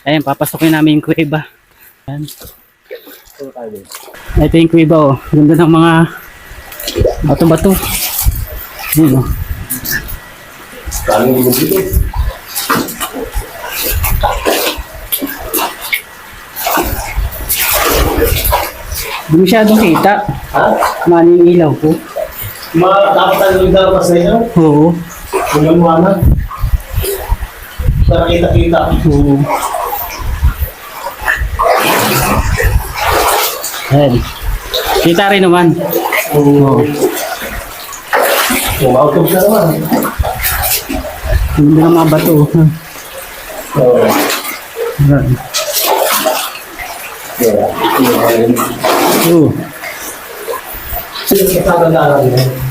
Ayan, papasukin namin yung kuweba. Ayan. Ito yung kuweba, oh. Ganda ng mga bato-bato. Ayan, oh. Hindi masyadong kita. Maning ilaw ko. Dapat ang lugar pa sa inyo? Oo. Huwag mo na. Para kita-kita. Oo. Ayan. Kita rin naman. Oo. Outcome siya naman. Hindi na mga bato. Oo. Ayan. Oo. Sige, katagalan niya.